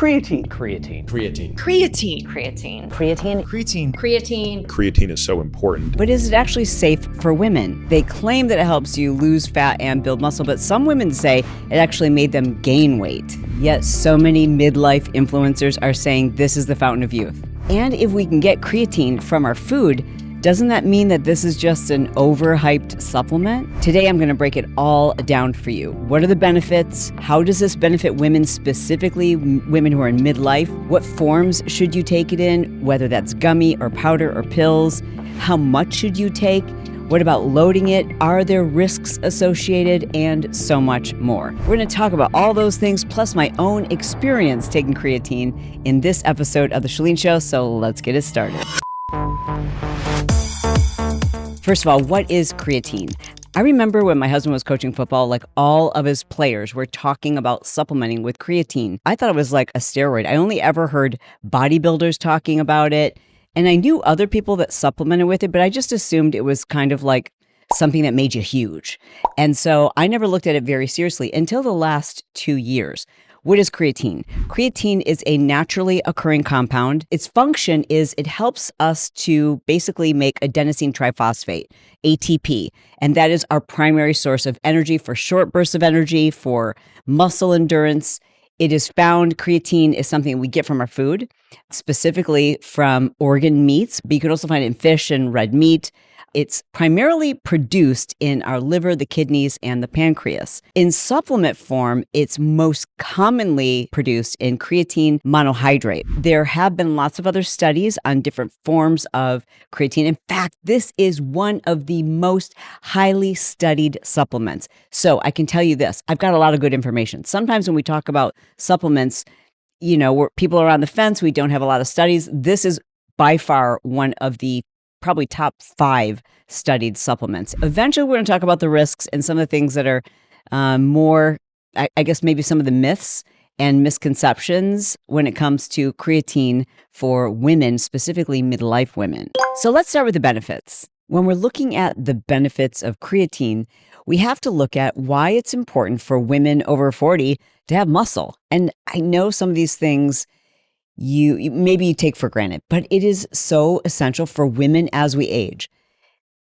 Creatine. Creatine. Creatine. Creatine. Creatine. Creatine. Creatine. Creatine. Creatine is so important. But is it actually safe for women? They claim that it helps you lose fat and build muscle, but some women say it actually made them gain weight. Yet so many midlife influencers are saying this is the fountain of youth. And if we can get creatine from our food, doesn't that mean that this is just an overhyped supplement? Today, I'm going to break it all down for you. What are the benefits? How does this benefit women, specifically women who are in midlife? What forms should you take it in, whether that's gummy or powder or pills? How much should you take? What about loading it? Are there risks associated? And so much more. We're going to talk about all those things, plus my own experience taking creatine in this episode of The Chalene Show, so let's get it started. First of all, what is creatine? I remember when my husband was coaching football, like all of his players were talking about supplementing with creatine. I thought it was like a steroid. I only ever heard bodybuilders talking about it. And I knew other people that supplemented with it, but I just assumed it was kind of like something that made you huge. And so I never looked at it very seriously until the last 2 years. What is creatine? Creatine is a naturally occurring compound. Its function is it helps us to basically make adenosine triphosphate, ATP, and that is our primary source of energy for short bursts of energy, for muscle endurance. It is found, creatine is something we get from our food, specifically from organ meats, but you can also find it in fish and red meat. It's primarily produced in our liver, the kidneys, and the pancreas. In supplement form, it's most commonly produced in creatine monohydrate. There have been lots of other studies on different forms of creatine. In fact, this is one of the most highly studied supplements. So I can tell you this, I've got a lot of good information. Sometimes when we talk about supplements, you know, where people are on the fence, we don't have a lot of studies. This is by far one of the probably top 5 studied supplements. Eventually, we're going to talk about the risks and some of the things that are more, I guess, maybe some of the myths and misconceptions when it comes to creatine for women, specifically midlife women. So let's start with the benefits. When we're looking at the benefits of creatine, we have to look at why it's important for women over 40 to have muscle. And I know some of these things you maybe you take for granted, but it is so essential for women as we age.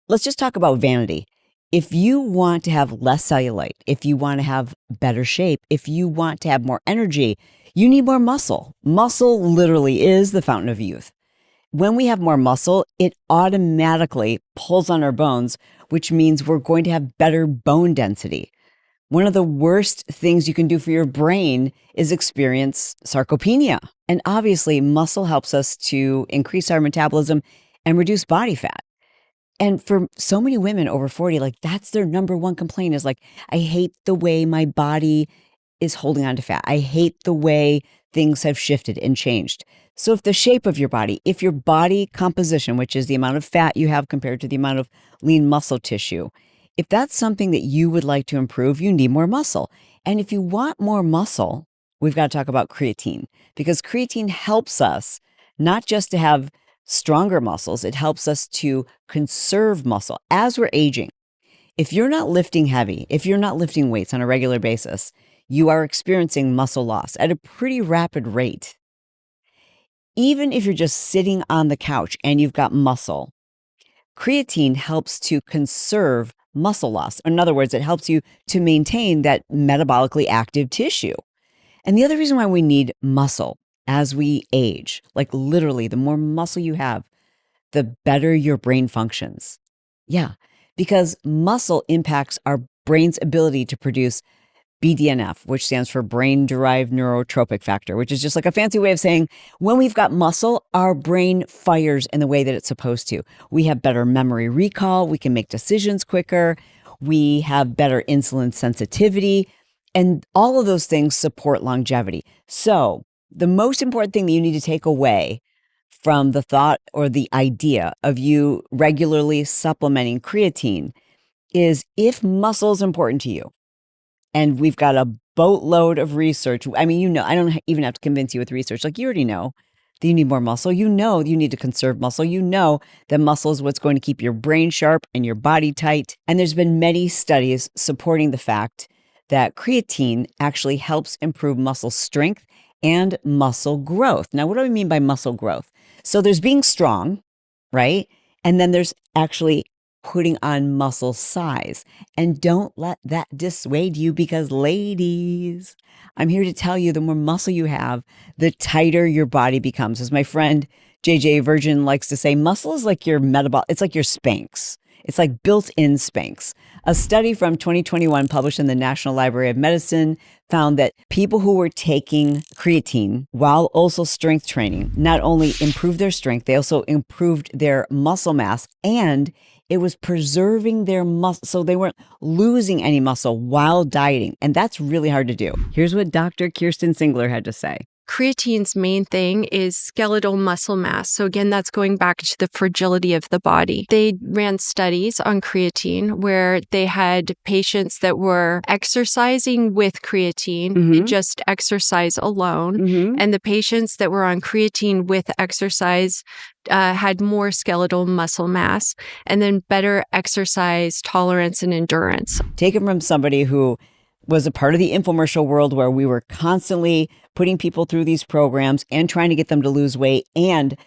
Let's just talk about vanity. If you want to have less cellulite, if you want to have better shape, if you want to have more energy, you need more muscle. Muscle literally is the fountain of youth. When we have more muscle, it automatically pulls on our bones, which means we're going to have better bone density. One of the worst things you can do for your brain is experience sarcopenia. And obviously, muscle helps us to increase our metabolism and reduce body fat. And for so many women over 40, like that's their number one complaint is like, I hate the way my body is holding on to fat. I hate the way things have shifted and changed. So if the shape of your body, if your body composition, which is the amount of fat you have compared to the amount of lean muscle tissue, if that's something that you would like to improve, you need more muscle. And if you want more muscle, we've got to talk about creatine, because creatine helps us not just to have stronger muscles, it helps us to conserve muscle as we're aging. If you're not lifting heavy, if you're not lifting weights on a regular basis, you are experiencing muscle loss at a pretty rapid rate. Even if you're just sitting on the couch and you've got muscle, creatine helps to conserve muscle loss. In other words, it helps you to maintain that metabolically active tissue. And the other reason why we need muscle as we age, like literally, the more muscle you have, the better your brain functions. Yeah, because muscle impacts our brain's ability to produce BDNF, which stands for brain-derived neurotrophic factor, which is just like a fancy way of saying when we've got muscle, our brain fires in the way that it's supposed to. We have better memory recall. We can make decisions quicker. We have better insulin sensitivity. And all of those things support longevity. So the most important thing that you need to take away from the thought or the idea of you regularly supplementing creatine is if muscle is important to you, and we've got a boatload of research. I mean, you know, I don't even have to convince you with research. Like you already know that you need more muscle. You know you need to conserve muscle. You know that muscle is what's going to keep your brain sharp and your body tight. And there's been many studies supporting the fact that creatine actually helps improve muscle strength and muscle growth. Now, what do I mean by muscle growth? So there's being strong, right? And then there's actually putting on muscle size. And don't let that dissuade you, because ladies, I'm here to tell you, the more muscle you have, the tighter your body becomes. As my friend JJ Virgin likes to say, muscle is like your it's like your Spanx. It's like built-in Spanx. A study from 2021 published in the National Library of Medicine found that people who were taking creatine while also strength training not only improved their strength, they also improved their muscle mass, and it was preserving their muscle. So they weren't losing any muscle while dieting. And that's really hard to do. Here's what Dr. Kirsten Singler had to say. Creatine's main thing is skeletal muscle mass. So again, that's going back to the fragility of the body. They ran studies on creatine where they had patients that were exercising with creatine, just exercise alone. And the patients that were on creatine with exercise had more skeletal muscle mass and then better exercise tolerance and endurance. Taken from somebody who was a part of the infomercial world where we were constantly putting people through these programs and trying to get them to lose weight. And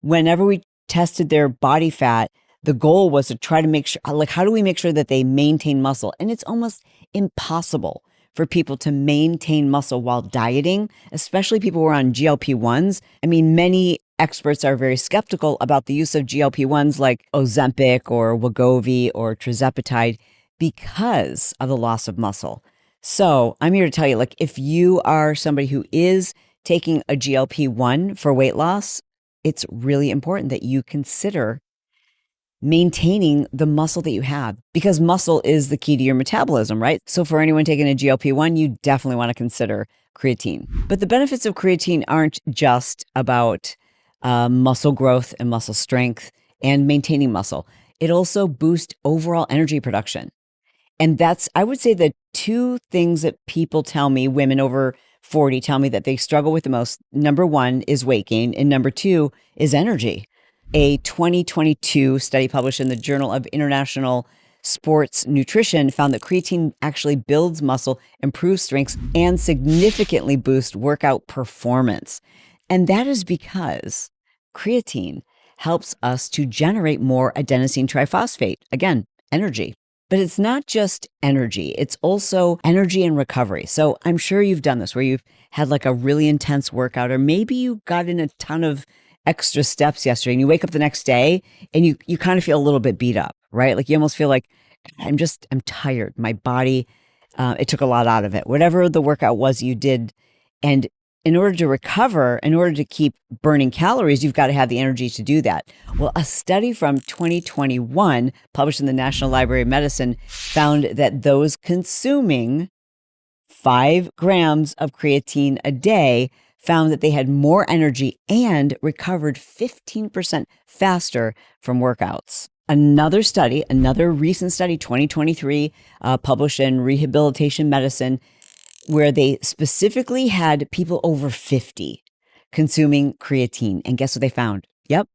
whenever we tested their body fat, the goal was to try to make sure, like, how do we make sure that they maintain muscle? And it's almost impossible for people to maintain muscle while dieting, especially people who are on GLP-1s. I mean, many experts are very skeptical about the use of GLP-1s like Ozempic or Wegovy or tirzepatide because of the loss of muscle. So I'm here to tell you, like, if you are somebody who is taking a GLP-1 for weight loss, it's really important that you consider maintaining the muscle that you have, because muscle is the key to your metabolism, right? So for anyone taking a GLP-1, you definitely want to consider creatine. But the benefits of creatine aren't just about muscle growth and muscle strength and maintaining muscle. It also boosts overall energy production. And that's, I would say, the two things that people tell me, women over 40 tell me that they struggle with the most. Number one is weight gain, and number two is energy. A 2022 study published in the Journal of International Sports Nutrition found that creatine actually builds muscle, improves strength, and significantly boosts workout performance. And that is because creatine helps us to generate more adenosine triphosphate. Again, energy. But it's not just energy, it's also energy and recovery. So I'm sure you've done this where you've had like a really intense workout, or maybe you got in a ton of extra steps yesterday and you wake up the next day and you kind of feel a little bit beat up, right? Like you almost feel like I'm tired. My body, it took a lot out of it. Whatever the workout was you did. And in order to recover, in order to keep burning calories, you've got to have the energy to do that. Well, a study from 2021 published in the National Library of Medicine found that those consuming 5 grams of creatine a day found that they had more energy and recovered 15% faster from workouts. Another study, another recent study, 2023, published in Rehabilitation Medicine, where they specifically had people over 50 consuming creatine. And guess what they found? Yep,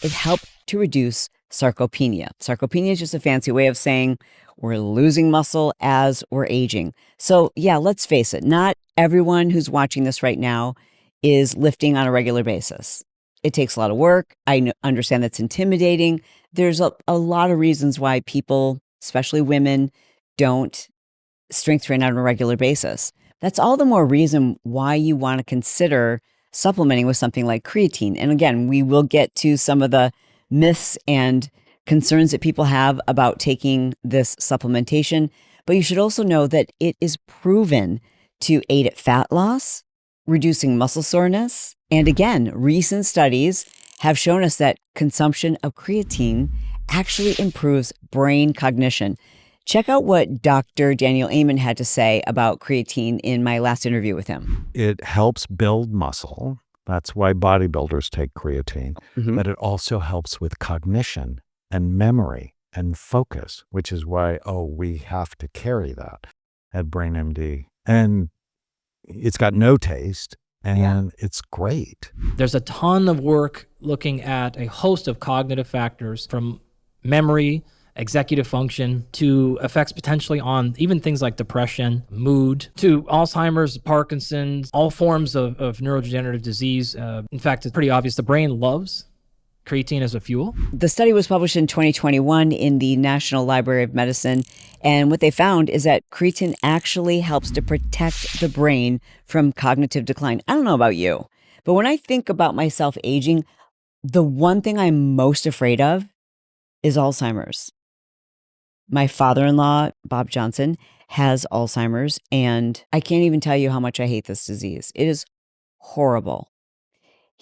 it helped to reduce sarcopenia. Sarcopenia is just a fancy way of saying we're losing muscle as we're aging. So yeah, let's face it, not everyone who's watching this right now is lifting on a regular basis. It takes a lot of work. I understand that's intimidating. There's a lot of reasons why people, especially women, don't strength train on a regular basis. That's all the more reason why you want to consider supplementing with something like creatine. And again, we will get to some of the myths and concerns that people have about taking this supplementation, but you should also know that it is proven to aid at fat loss, reducing muscle soreness. And again, recent studies have shown us that consumption of creatine actually improves brain cognition. Check out what Dr. Daniel Amen had to say about creatine in my last interview with him. It helps build muscle. That's why bodybuilders take creatine. But it also helps with cognition and memory and focus, which is why, we have to carry that at BrainMD. And it's got no taste, and it's great. There's a ton of work looking at a host of cognitive factors, from memory executive function, to effects potentially on even things like depression, mood, to Alzheimer's, Parkinson's, all forms of neurodegenerative disease. In fact, it's pretty obvious the brain loves creatine as a fuel. The study was published in 2021 in the National Library of Medicine. And what they found is that creatine actually helps to protect the brain from cognitive decline. I don't know about you, but when I think about myself aging, the one thing I'm most afraid of is Alzheimer's. My father-in-law, Bob Johnson, has Alzheimer's, and I can't even tell you how much I hate this disease. It is horrible.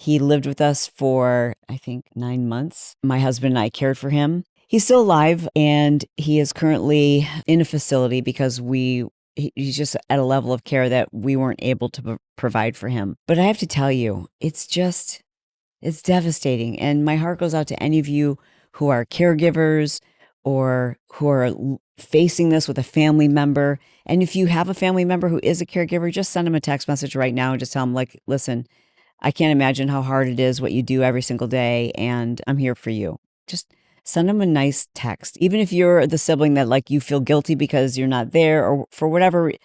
He lived with us for, I think, 9 months. My husband and I cared for him. He's still alive, and he is currently in a facility because he's just at a level of care that we weren't able to provide for him. But I have to tell you, it's devastating. And my heart goes out to any of you who are caregivers or who are facing this with a family member. And if you have a family member who is a caregiver, just send them a text message right now and just tell them, like, listen, I can't imagine how hard it is what you do every single day, and I'm here for you. Just send them a nice text. Even if you're the sibling that, like, you feel guilty because you're not there or for whatever, it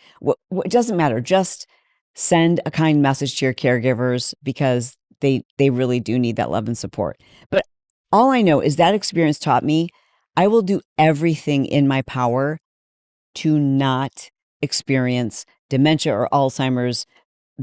doesn't matter. Just send a kind message to your caregivers because they really do need that love and support. But all I know is that experience taught me I will do everything in my power to not experience dementia or Alzheimer's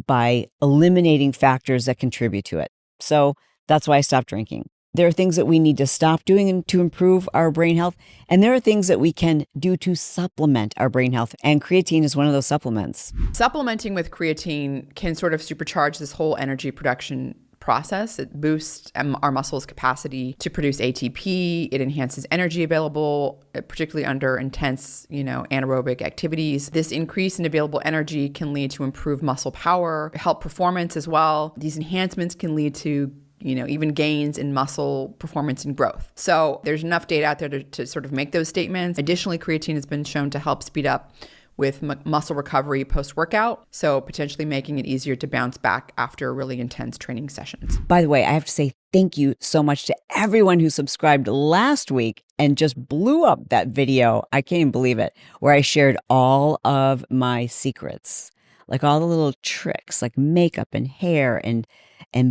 by eliminating factors that contribute to it. So that's why I stopped drinking. There are things that we need to stop doing to improve our brain health. And there are things that we can do to supplement our brain health. And creatine is one of those supplements. Supplementing with creatine can sort of supercharge this whole energy production process. It boosts our muscles' capacity to produce ATP. It enhances energy available, particularly under intense, anaerobic activities. This increase in available energy can lead to improved muscle power, help performance as well. These enhancements can lead to even gains in muscle performance and growth. So there's enough data out there to sort of make those statements. Additionally, creatine has been shown to help speed up with muscle recovery post-workout, so potentially making it easier to bounce back after really intense training sessions. By the way, I have to say thank you so much to everyone who subscribed last week and just blew up that video. I can't even believe it, where I shared all of my secrets, like all the little tricks, like makeup and hair and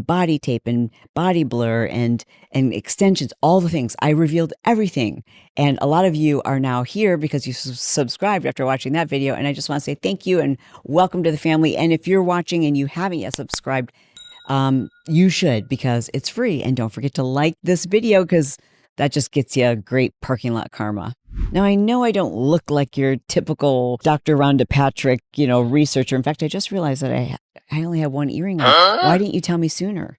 body tape and body blur and extensions, all the things. I revealed everything. And a lot of you are now here because you subscribed after watching that video. And I just want to say thank you and welcome to the family. And if you're watching and you haven't yet subscribed, you should, because it's free. And don't forget to like this video because that just gets you a great parking lot karma. Now, I know I don't look like your typical Dr. Rhonda Patrick, researcher. In fact, I just realized that I only have one earring on. Why didn't you tell me sooner?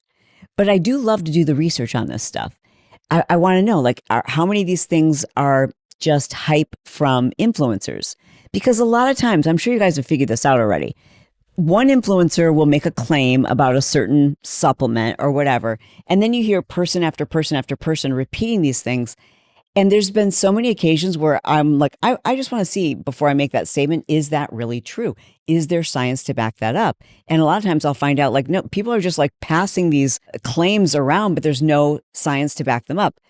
But I do love to do the research on this stuff. I want to know, how many of these things are just hype from influencers? Because a lot of times, I'm sure you guys have figured this out already. One influencer will make a claim about a certain supplement or whatever, and then you hear person after person after person repeating these things. And there's been so many occasions where I'm like, I just want to see before I make that statement, is that really true? Is there science to back that up? And a lot of times I'll find out no, people are just passing these claims around, but there's no science to back them up.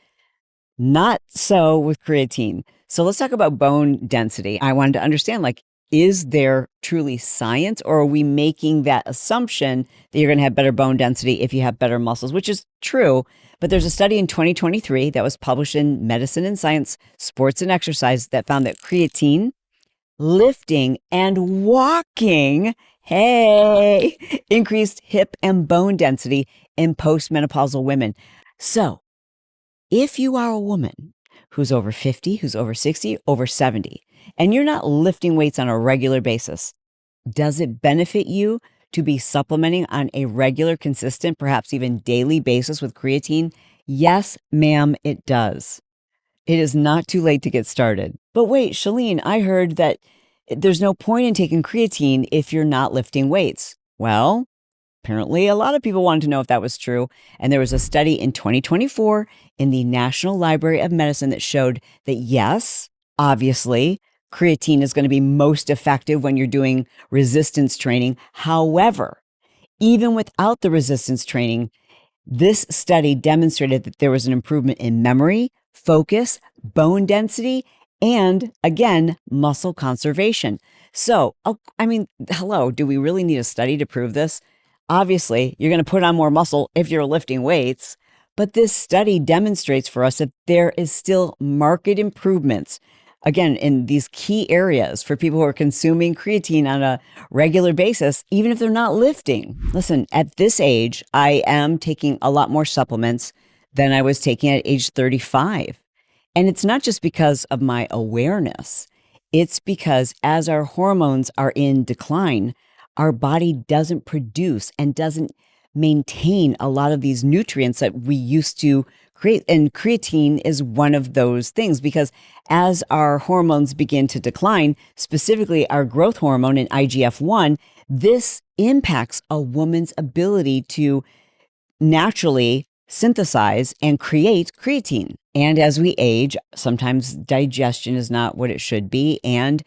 Not so with creatine. So let's talk about bone density. I wanted to understand, is there truly science, or are we making that assumption that you're going to have better bone density if you have better muscles, which is true. But there's a study in 2023 that was published in Medicine and Science, Sports and Exercise that found that creatine, lifting, and walking, increased hip and bone density in postmenopausal women. So if you are a woman who's over 50, who's over 60, over 70, and you're not lifting weights on a regular basis, does it benefit you to be supplementing on a regular, consistent, perhaps even daily basis with creatine? Yes, ma'am, it does. It is not too late to get started. But wait, Chalene, I heard that there's no point in taking creatine if you're not lifting weights. Well, apparently a lot of people wanted to know if that was true. And there was a study in 2024 in the National Library of Medicine that showed that yes, obviously, creatine is going to be most effective when you're doing resistance training. However, even without the resistance training, this study demonstrated that there was an improvement in memory, focus, bone density, and again, muscle conservation. So, hello, do we really need a study to prove this? Obviously, you're going to put on more muscle if you're lifting weights, but this study demonstrates for us that there is still marked improvements, again, in these key areas for people who are consuming creatine on a regular basis, even if they're not lifting. Listen, at this age, I am taking a lot more supplements than I was taking at age 35. And it's not just because of my awareness. It's because as our hormones are in decline, our body doesn't produce and doesn't maintain a lot of these nutrients that we used to create. And creatine is one of those things, because as our hormones begin to decline, specifically our growth hormone and IGF-1, this impacts a woman's ability to naturally synthesize and create creatine. And as we age, sometimes digestion is not what it should be, and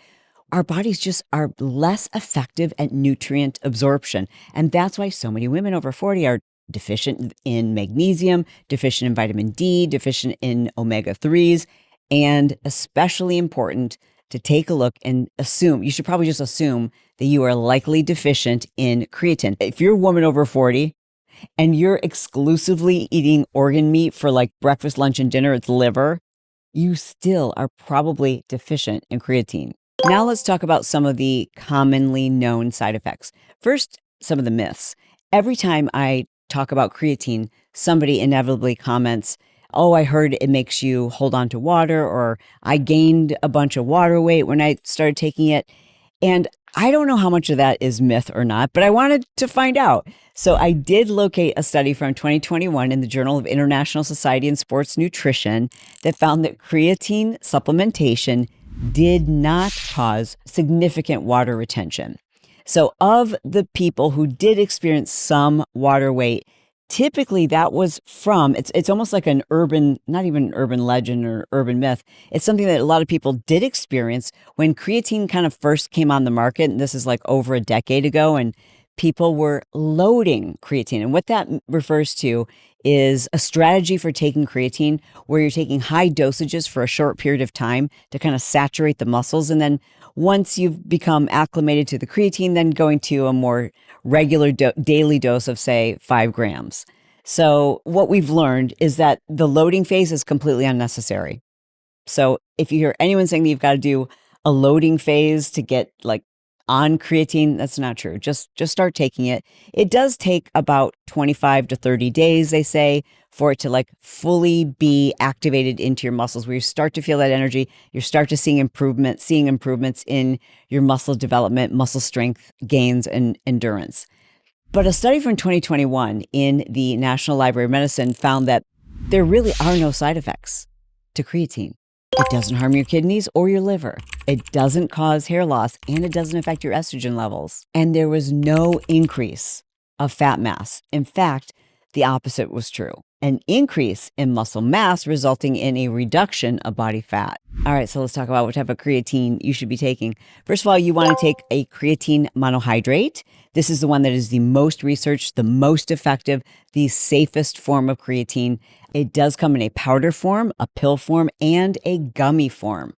our bodies just are less effective at nutrient absorption. And that's why so many women over 40 are deficient in magnesium, deficient in vitamin D, deficient in omega-3s, and especially important to take a look and assume, you should probably just assume that you are likely deficient in creatine. If you're a woman over 40 and you're exclusively eating organ meat for like breakfast, lunch, and dinner, it's liver, you still are probably deficient in creatine. Now let's talk about some of the commonly known side effects. First, some of the myths. Every time I talk about creatine, somebody inevitably comments, oh, I heard it makes you hold on to water, or I gained a bunch of water weight when I started taking it. And I don't know how much of that is myth or not, but I wanted to find out. So I did locate a study from 2021 in the Journal of International Society in Sports Nutrition that found that creatine supplementation did not cause significant water retention. So of the people who did experience some water weight, typically that was from, it's almost like an urban, not even an urban legend or urban myth. It's something that a lot of people did experience when creatine kind of first came on the market. And this is like over a decade ago, and people were loading creatine. And what that refers to is a strategy for taking creatine where you're taking high dosages for a short period of time to kind of saturate the muscles. And then once you've become acclimated to the creatine, then going to a more regular daily dose of, say, 5 grams. So what we've learned is that the loading phase is completely unnecessary. So if you hear anyone saying that you've got to do a loading phase to get like on creatine, that's not true. Just start taking it. It does take about 25 to 30 days, they say, for it to like fully be activated into your muscles, where you start to feel that energy. You start to seeing improvements in your muscle development, muscle strength gains, and endurance. But a study from 2021 in the National Library of Medicine found that there really are no side effects to creatine. It doesn't harm your kidneys or your liver. It doesn't cause hair loss, and it doesn't affect your estrogen levels. And there was no increase of fat mass. In fact, the opposite was true. An increase in muscle mass resulting in a reduction of body fat. All right, so let's talk about what type of creatine you should be taking. First of all, you want to take a creatine monohydrate. This is the one that is the most researched, the most effective, the safest form of creatine. It does come in a powder form, a pill form, and a gummy form.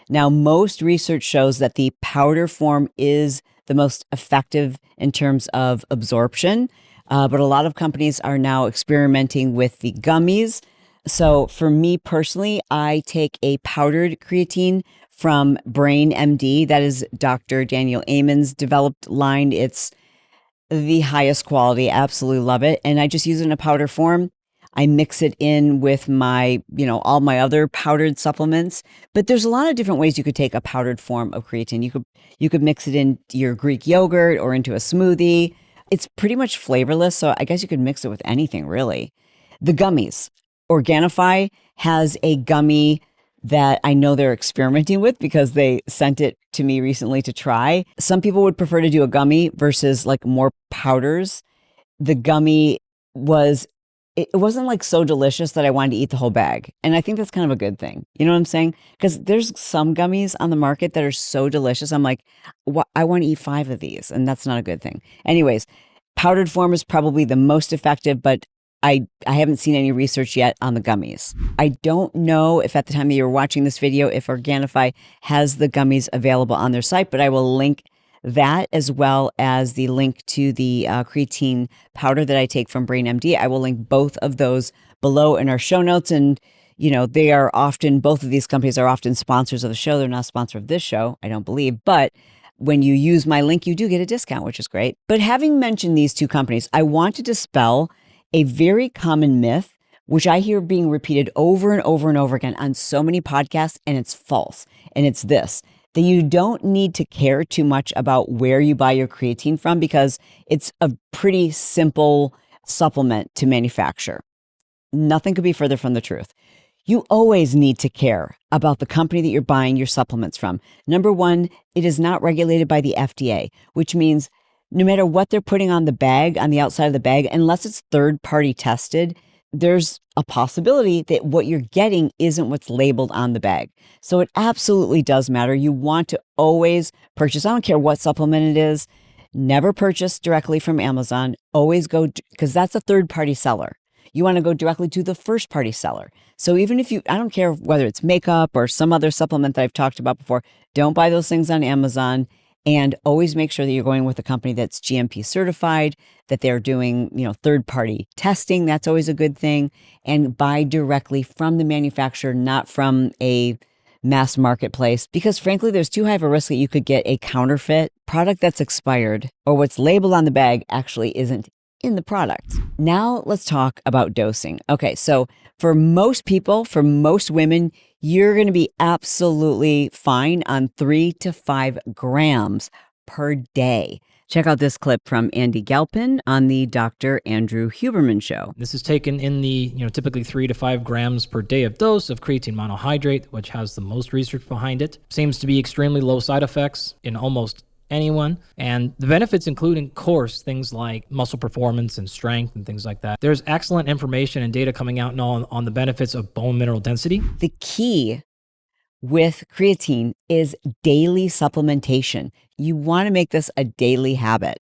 Now, most research shows that the powder form is the most effective in terms of absorption, but a lot of companies are now experimenting with the gummies. So for me personally, I take a powdered creatine from Brain MD. That is Dr. Daniel Amen's developed line. It's the highest quality. Absolutely love it. And I just use it in a powder form. I mix it in with my, all my other powdered supplements. But there's a lot of different ways you could take a powdered form of creatine. You could mix it in your Greek yogurt or into a smoothie. It's pretty much flavorless, so I guess you could mix it with anything, really. The gummies. Organifi has a gummy that I know they're experimenting with because they sent it to me recently to try. Some people would prefer to do a gummy versus like more powders. The gummy it wasn't like so delicious that I wanted to eat the whole bag. And I think that's kind of a good thing. You know what I'm saying? Because there's some gummies on the market that are so delicious. I'm like, I want to eat 5 of these. And that's not a good thing. Anyways, powdered form is probably the most effective, but I haven't seen any research yet on the gummies. I don't know if at the time that you're watching this video, if Organifi has the gummies available on their site, but I will link that as well as the link to the creatine powder that I take from Brain MD. I will link both of those below in our show notes. And, they are often, both of these companies are often sponsors of the show. They're not a sponsor of this show, I don't believe, but when you use my link, you do get a discount, which is great. But having mentioned these two companies, I want to dispel a very common myth, which I hear being repeated over and over and over again on so many podcasts, and it's false. And it's this, that you don't need to care too much about where you buy your creatine from because it's a pretty simple supplement to manufacture. Nothing could be further from the truth. You always need to care about the company that you're buying your supplements from. Number one, it is not regulated by the FDA, which means no matter what they're putting on the bag, on the outside of the bag, unless it's third-party tested, there's a possibility that what you're getting isn't what's labeled on the bag. So it absolutely does matter. You want to always purchase. I don't care what supplement it is. Never purchase directly from Amazon. Always go, because that's a third-party seller. You want to go directly to the first party seller. So even if I don't care whether it's makeup or some other supplement that I've talked about before, don't buy those things on Amazon, and always make sure that you're going with a company that's GMP certified, that they're doing, third party testing. That's always a good thing. And buy directly from the manufacturer, not from a mass marketplace, because frankly, there's too high of a risk that you could get a counterfeit product that's expired, or what's labeled on the bag actually isn't in the product. Now let's talk about dosing. Okay, so for most people, for most women, you're going to be absolutely fine on 3 to 5 grams per day. Check out this clip from Andy Galpin on the Dr. Andrew Huberman show. This is taken in the, typically 3 to 5 grams per day of dose of creatine monohydrate, which has the most research behind it. Seems to be extremely low side effects in almost anyone. And the benefits include, of course, things like muscle performance and strength and things like that. There's excellent information and data coming out now on the benefits of bone mineral density. The key with creatine is daily supplementation. You want to make this a daily habit.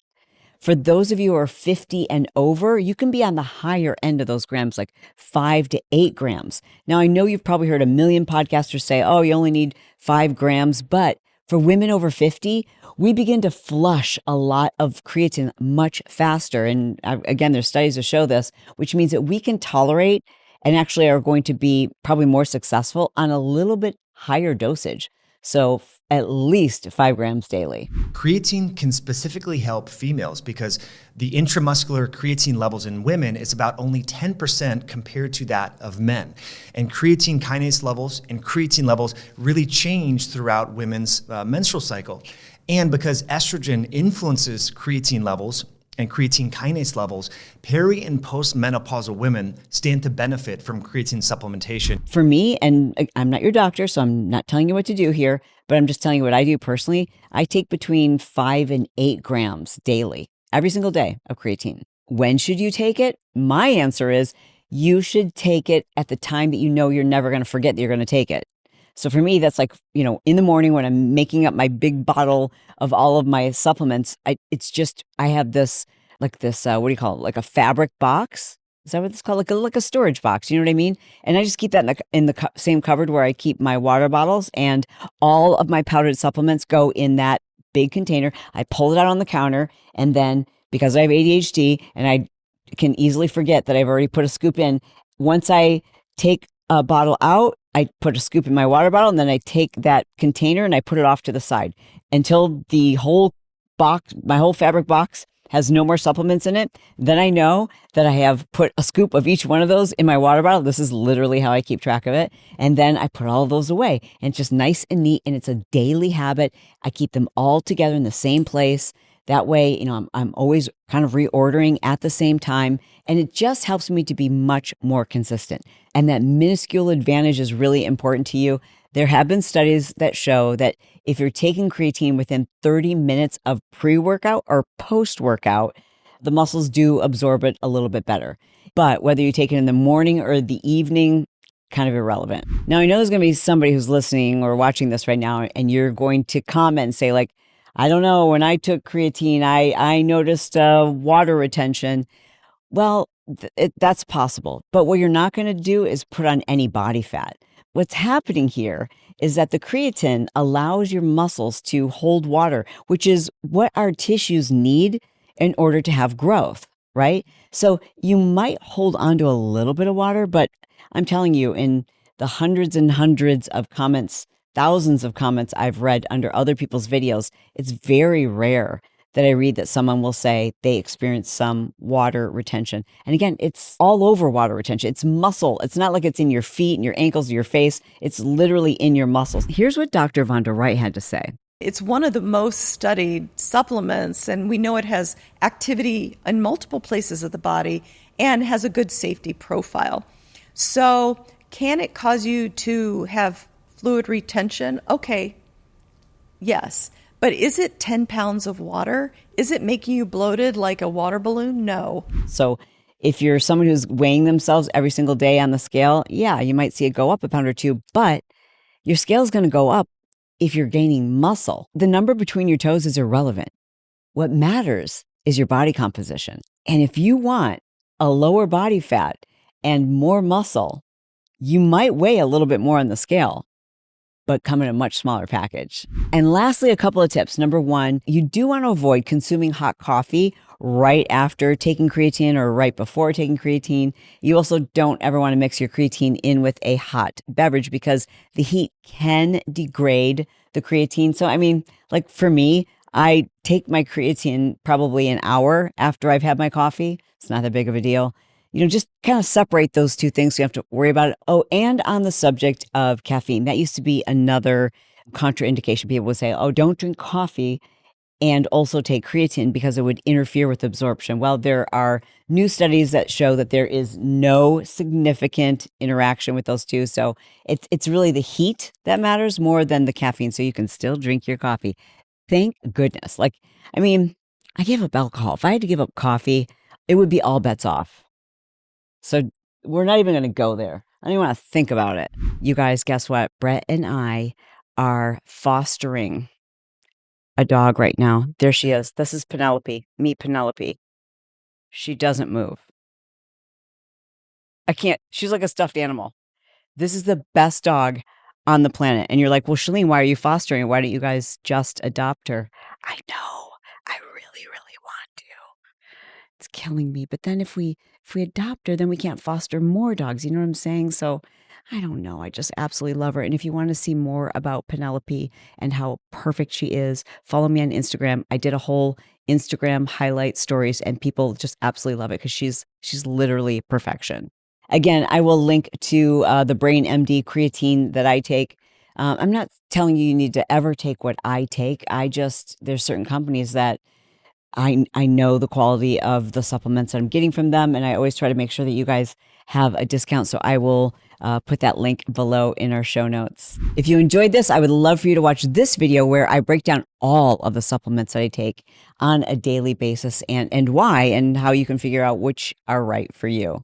For those of you who are 50 and over, you can be on the higher end of those grams, like 5 to 8 grams. Now, I know you've probably heard a million podcasters say, oh, you only need 5 grams, but for women over 50, we begin to flush a lot of creatine much faster. And again, there's studies to show this, which means that we can tolerate and actually are going to be probably more successful on a little bit higher dosage. So at least 5 grams daily. Creatine can specifically help females because the intramuscular creatine levels in women is about only 10% compared to that of men. And creatine kinase levels and creatine levels really change throughout women's menstrual cycle. And because estrogen influences creatine levels and creatine kinase levels, peri and post-menopausal women stand to benefit from creatine supplementation. For me, and I'm not your doctor, so I'm not telling you what to do here, but I'm just telling you what I do personally. I take between 5 and 8 grams daily, every single day of creatine. When should you take it? My answer is you should take it at the time that you know you're never going to forget that you're going to take it. So for me, that's like, in the morning when I'm making up my big bottle of all of my supplements, I have this, what do you call it? Like a fabric box. Is that what it's called? Like a storage box. You know what I mean? And I just keep that in the same cupboard where I keep my water bottles, and all of my powdered supplements go in that big container. I pull it out on the counter, and then because I have ADHD and I can easily forget that I've already put a scoop in, once I take a bottle out, I put a scoop in my water bottle, and then I take that container and I put it off to the side until the whole box, my whole fabric box, has no more supplements in it. Then I know that I have put a scoop of each one of those in my water bottle. This is literally how I keep track of it. And then I put all of those away, and it's just nice and neat. And it's a daily habit. I keep them all together in the same place. That way, I'm always kind of reordering at the same time. And it just helps me to be much more consistent. And that minuscule advantage is really important to you. There have been studies that show that if you're taking creatine within 30 minutes of pre-workout or post-workout, the muscles do absorb it a little bit better. But whether you take it in the morning or the evening, kind of irrelevant. Now, I know there's going to be somebody who's listening or watching this right now, and you're going to comment and say, like, I don't know, when I took creatine, I noticed water retention. Well, That's possible. But what you're not going to do is put on any body fat. What's happening here is that the creatine allows your muscles to hold water, which is what our tissues need in order to have growth, right? So you might hold on to a little bit of water, but I'm telling you, in the hundreds and hundreds of comments, thousands of comments I've read under other people's videos, it's very rare that I read that someone will say they experience some water retention. And again, it's all over water retention. It's muscle. It's not like it's in your feet and your ankles or your face. It's literally in your muscles. Here's what Dr. Von der Wright had to say. It's one of the most studied supplements, and we know it has activity in multiple places of the body and has a good safety profile. So can it cause you to have fluid retention? Okay, yes. But is it 10 pounds of water? Is it making you bloated like a water balloon? No. So if you're someone who's weighing themselves every single day on the scale, yeah, you might see it go up a pound or two, but your scale is going to go up if you're gaining muscle. The number between your toes is irrelevant. What matters is your body composition. And if you want a lower body fat and more muscle, you might weigh a little bit more on the scale, but come in a much smaller package. And lastly, a couple of tips. Number one, you do want to avoid consuming hot coffee right after taking creatine or right before taking creatine. You also don't ever want to mix your creatine in with a hot beverage because the heat can degrade the creatine. So, I mean, like for me, I take my creatine probably an hour after I've had my coffee. It's not that big of a deal. Just kind of separate those two things so you have to worry about it. Oh, and on the subject of caffeine, that used to be another contraindication. People would say, oh, don't drink coffee and also take creatine because it would interfere with absorption. Well, there are new studies that show that there is no significant interaction with those two. So it's really the heat that matters more than the caffeine. So you can still drink your coffee. Thank goodness. I gave up alcohol. If I had to give up coffee, it would be all bets off. So we're not even going to go there. I don't even want to think about it. You guys, guess what? Brett and I are fostering a dog right now. There she is. This is Penelope. Meet Penelope. She doesn't move. I can't. She's like a stuffed animal. This is the best dog on the planet. And you're like, well, Chalene, why are you fostering? Why don't you guys just adopt her? I know. I really, really want to. It's killing me. But then if we adopt her, then we can't foster more dogs. You know what I'm saying? So I don't know. I just absolutely love her. And if you want to see more about Penelope and how perfect she is, follow me on Instagram. I did a whole Instagram highlight stories and people just absolutely love it because she's literally perfection. Again, I will link to the Brain MD creatine that I take. I'm not telling you need to ever take what I take. There's certain companies that I know the quality of the supplements that I'm getting from them, and I always try to make sure that you guys have a discount. So I will put that link below in our show notes. If you enjoyed this, I would love for you to watch this video where I break down all of the supplements that I take on a daily basis and why and how you can figure out which are right for you.